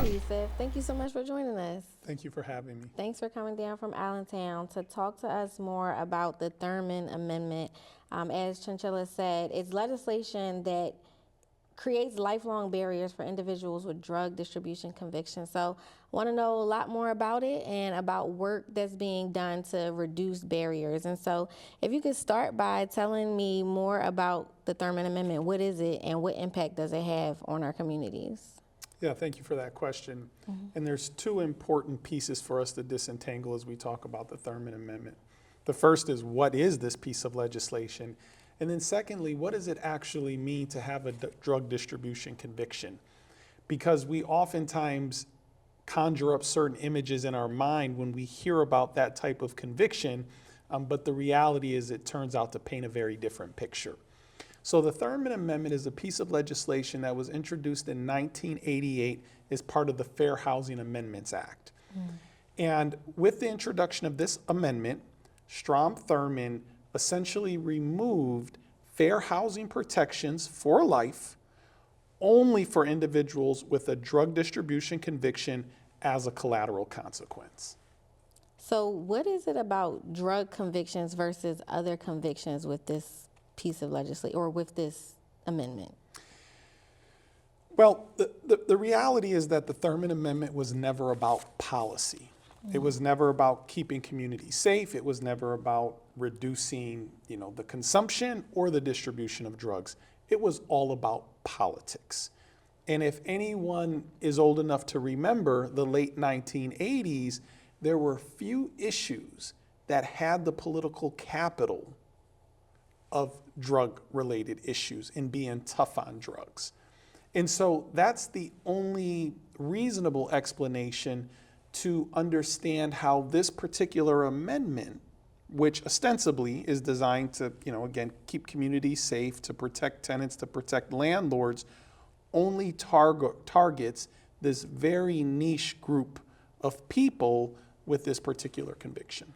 Hi, Yusuf. Thank you so much for joining us. Thank you for having me. Thanks for coming down from Allentown to talk to us more about the Thurman Amendment. As Chinchilla said, it's legislation that creates lifelong barriers for individuals with drug distribution convictions. So, I want to know a lot more about it and about work that's being done to reduce barriers. And so, if you could start by telling me more about the Thurman Amendment, what is it and what impact does it have on our communities? Yeah, thank you for that question. And there's two important pieces for us to disentangle as we talk about the Thurman Amendment. The first is, what is this piece of legislation? And then secondly, what does it actually mean to have a drug distribution conviction? Because we oftentimes conjure up certain images in our mind when we hear about that type of conviction, but the reality is it turns out to paint a very different picture. So the Thurman Amendment is a piece of legislation that was introduced in 1988 as part of the Fair Housing Amendments Act. And with the introduction of this amendment, Strom Thurmond essentially removed fair housing protections for life only for individuals with a drug distribution conviction as a collateral consequence. So, what is it about drug convictions versus other convictions with this piece of legislation or with this amendment? Well, the reality is that the Thurman Amendment was never about policy. It was never about keeping communities safe. It was never about reducing, the consumption or the distribution of drugs. It was all about politics. And if anyone is old enough to remember the late 1980s, there were few issues that had the political capital of drug-related issues and being tough on drugs. And so that's the only reasonable explanation to understand how this particular amendment, which ostensibly is designed to, again, keep communities safe, to protect tenants, to protect landlords, only targets this very niche group of people with this particular conviction.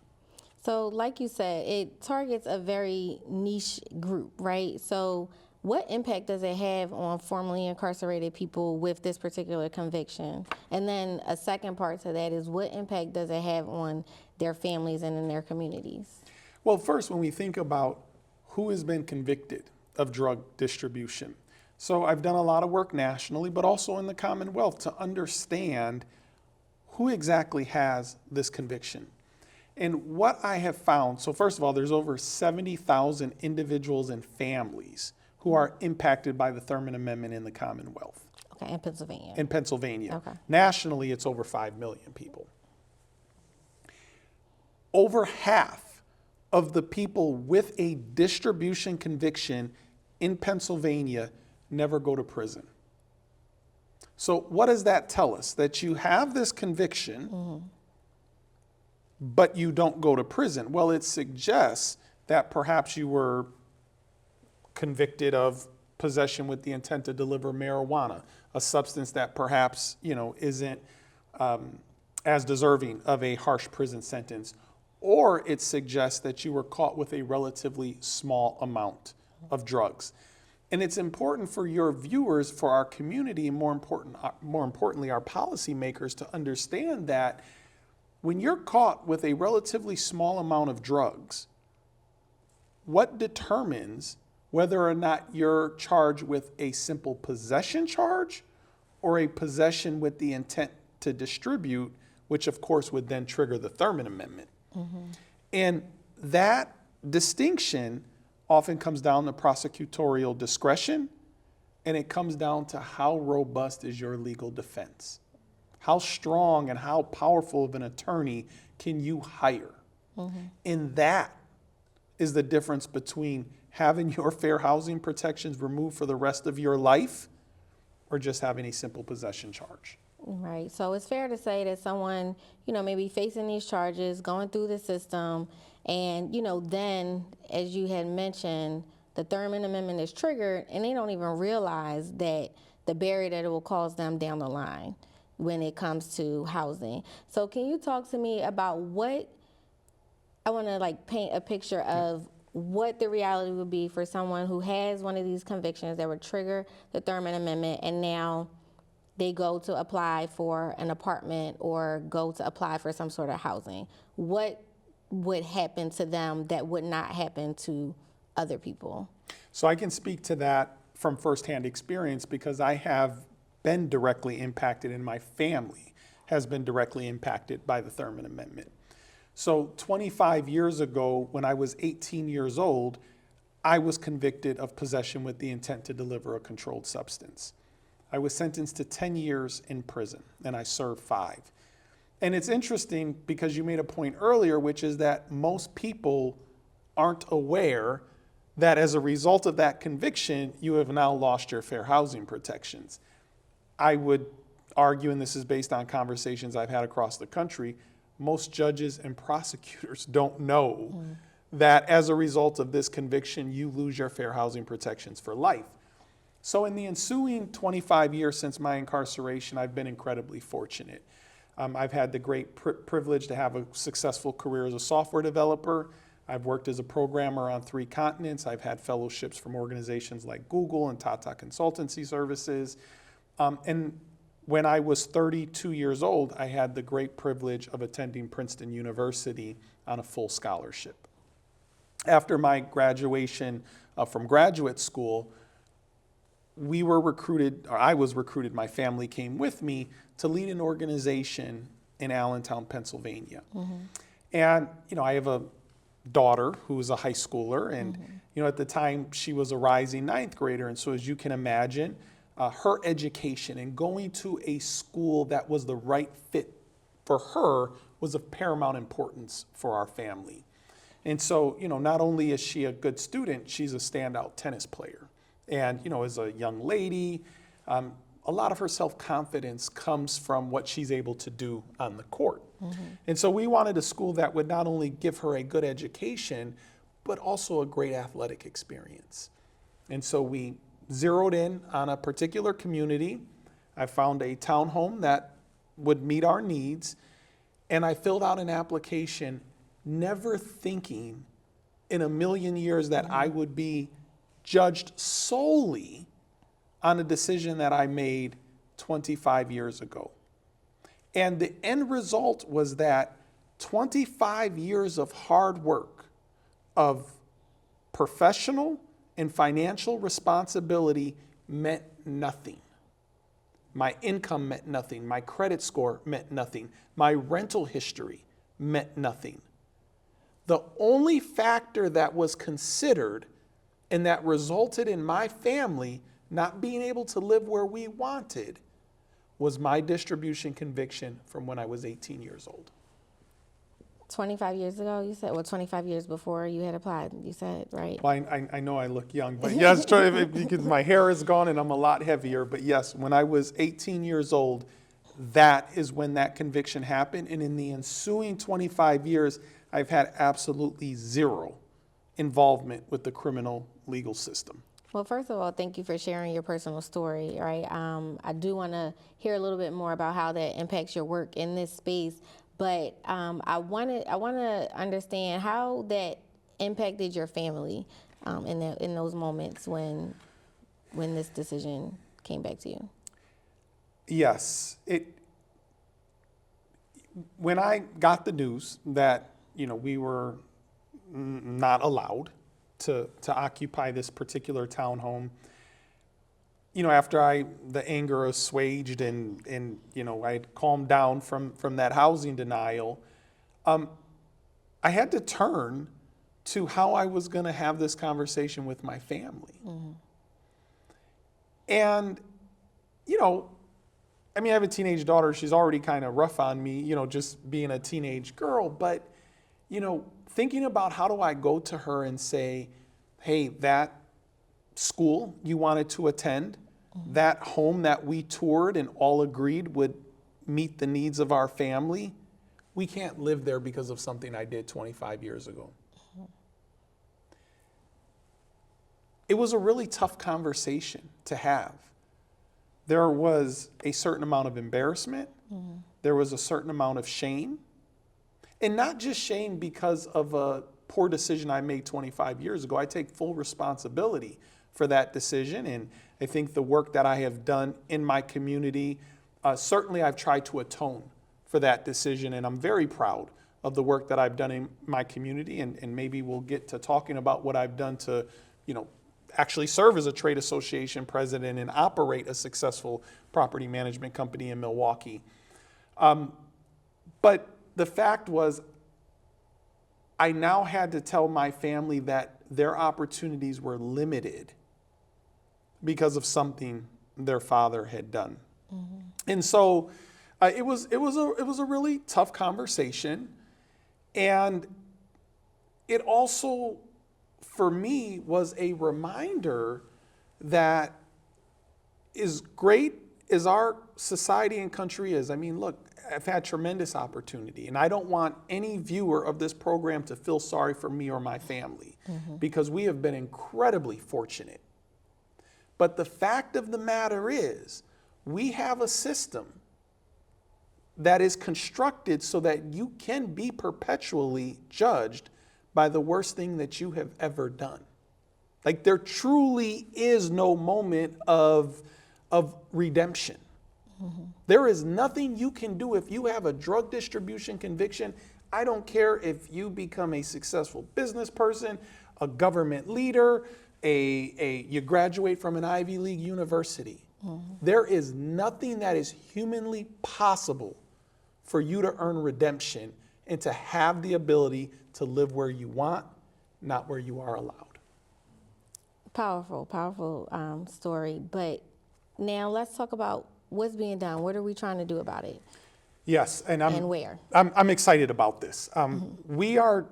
So, like you said, it targets a very niche group, right? So, what impact does it have on formerly incarcerated people with this particular conviction? And then a second part to that is, what impact does it have on their families and in their communities? Well, first, when we think about who has been convicted of drug distribution, so I've done a lot of work nationally, but also in the Commonwealth to understand who exactly has this conviction. And what I have found, so first of all, there's over 70,000 individuals and families who are impacted by the Thurman Amendment in the Commonwealth. Okay, in Pennsylvania. In Pennsylvania. Okay. Nationally, it's over 5 million people. Over half of the people with a distribution conviction in Pennsylvania never go to prison. So what does that tell us? That you have this conviction, but you don't go to prison. Well, it suggests that perhaps you were convicted of possession with the intent to deliver marijuana, a substance that perhaps, isn't as deserving of a harsh prison sentence. Or it suggests that you were caught with a relatively small amount of drugs. And it's important for your viewers, for our community, and more importantly, our policymakers to understand that when you're caught with a relatively small amount of drugs, what determines whether or not you're charged with a simple possession charge or a possession with the intent to distribute, which of course would then trigger the Thurman Amendment. And that distinction often comes down to prosecutorial discretion, and it comes down to how robust is your legal defense. How strong and how powerful of an attorney can you hire? And that is the difference between having your fair housing protections removed for the rest of your life or just having a simple possession charge. Right. So it's fair to say that someone, maybe facing these charges, going through the system, and, then, as you had mentioned, the Thurman Amendment is triggered, and they don't even realize that the barrier that it will cause them down the line when it comes to housing. So can you talk to me about what, I want to paint a picture of what the reality would be for someone who has one of these convictions that would trigger the Thurman Amendment, and now they go to apply for an apartment or go to apply for some sort of housing, what would happen to them that would not happen to other people? So I can speak to that from firsthand experience because I have been directly impacted and my family has been directly impacted by the Thurman Amendment. So 25 years ago, when I was 18 years old, I was convicted of possession with the intent to deliver a controlled substance. I was sentenced to 10 years in prison, and I served 5. And it's interesting because you made a point earlier, which is that most people aren't aware that as a result of that conviction, you have now lost your fair housing protections. I would argue, and this is based on conversations I've had across the country, most judges and prosecutors don't know that as a result of this conviction, you lose your fair housing protections for life. So in the ensuing 25 years since my incarceration, I've been incredibly fortunate. I've had the great privilege to have a successful career as a software developer. I've worked as a programmer on 3 continents. I've had fellowships from organizations like Google and Tata Consultancy Services. And when I was 32 years old, I had the great privilege of attending Princeton University on a full scholarship. After my graduation from graduate school, we were recruited, or I was recruited, my family came with me to lead an organization in Allentown, Pennsylvania. And, I have a daughter who's a high schooler, and, at the time she was a rising 9th grader. And so as you can imagine, her education and going to a school that was the right fit for her was of paramount importance for our family. And so, not only is she a good student, she's a standout tennis player. And, as a young lady, a lot of her self-confidence comes from what she's able to do on the court. And so we wanted a school that would not only give her a good education, but also a great athletic experience. And so we zeroed in on a particular community. I found a townhome that would meet our needs, and I filled out an application, never thinking in a million years that I would be judged solely on a decision that I made 25 years ago. And the end result was that 25 years of hard work, of professional and financial responsibility meant nothing. My income meant nothing. My credit score meant nothing. My rental history meant nothing. The only factor that was considered and that resulted in my family not being able to live where we wanted was my distribution conviction from when I was 18 years old. 25 years ago, you said? Well, 25 years before you had applied, you said, right? Well, I know I look young, but yes, because my hair is gone and I'm a lot heavier. But yes, when I was 18 years old, that is when that conviction happened. And in the ensuing 25 years, I've had absolutely zero involvement with the criminal legal system. Well, first of all, thank you for sharing your personal story, right? I do want to hear a little bit more about how that impacts your work in this space, but I want to understand how that impacted your family in those moments when this decision came back to you. Yes, when I got the news that we were not allowed to occupy this particular townhome, after the anger assuaged and I had calmed down from that housing denial, I had to turn to how I was going to have this conversation with my family. And, I have a teenage daughter. She's already kind of rough on me, just being a teenage girl. But, thinking about how do I go to her and say, hey, that school you wanted to attend, that home that we toured and all agreed would meet the needs of our family, we can't live there because of something I did 25 years ago. It was a really tough conversation to have. There was a certain amount of embarrassment. There was a certain amount of shame. And not just shame because of a poor decision I made 25 years ago. I take full responsibility for that decision. And I think the work that I have done in my community, certainly I've tried to atone for that decision, and I'm very proud of the work that I've done in my community, and maybe we'll get to talking about what I've done to, actually serve as a trade association president and operate a successful property management company in Milwaukee. But the fact was, I now had to tell my family that their opportunities were limited because of something their father had done. Mm-hmm. And so it was a really tough conversation. And it also, for me, was a reminder that as great as our society and country is, I mean, look, I've had tremendous opportunity, and I don't want any viewer of this program to feel sorry for me or my family, because we have been incredibly fortunate. But the fact of the matter is, we have a system that is constructed so that you can be perpetually judged by the worst thing that you have ever done. Like, there truly is no moment of redemption. Mm-hmm. There is nothing you can do if you have a drug distribution conviction. I don't care if you become a successful business person, a government leader, you graduate from an Ivy League university. Mm-hmm. There is nothing that is humanly possible for you to earn redemption and to have the ability to live where you want, not where you are allowed. Powerful story. But now let's talk about what's being done. What are we trying to do about it? Yes, and where? I'm excited about this. We are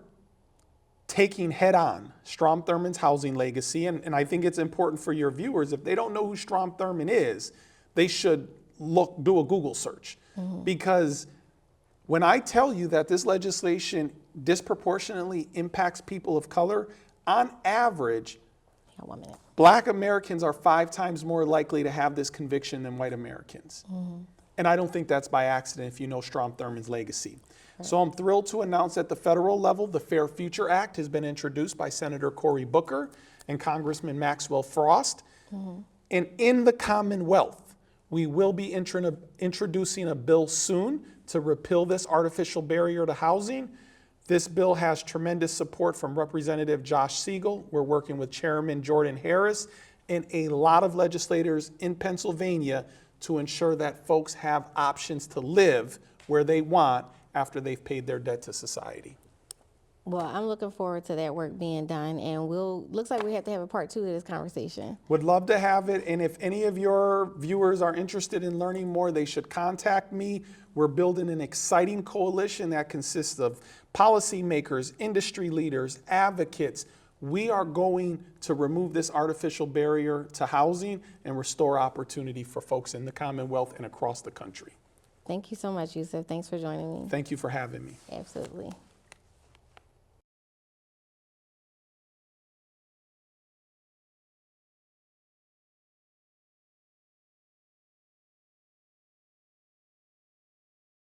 taking head on Strom Thurmond's housing legacy, and I think it's important for your viewers, if they don't know who Strom Thurmond is, they should do a Google search. Because when I tell you that this legislation disproportionately impacts people of color, on average, Black Americans are 5 times more likely to have this conviction than white Americans. And I don't think that's by accident if you know Strom Thurmond's legacy. Right. So I'm thrilled to announce at the federal level, the Fair Future Act has been introduced by Senator Cory Booker and Congressman Maxwell Frost. And in the Commonwealth, we will be introducing a bill soon to repeal this artificial barrier to housing. This bill has tremendous support from Representative Josh Siegel. We're working with Chairman Jordan Harris and a lot of legislators in Pennsylvania to ensure that folks have options to live where they want after they've paid their debt to society. Well, I'm looking forward to that work being done, and looks like we have to have a part 2 of this conversation. Would love to have it, and if any of your viewers are interested in learning more, they should contact me. We're building an exciting coalition that consists of policymakers, industry leaders, advocates. We are going to remove this artificial barrier to housing and restore opportunity for folks in the Commonwealth and across the country. Thank you so much, Yusuf. Thanks for joining me. Thank you for having me. Absolutely.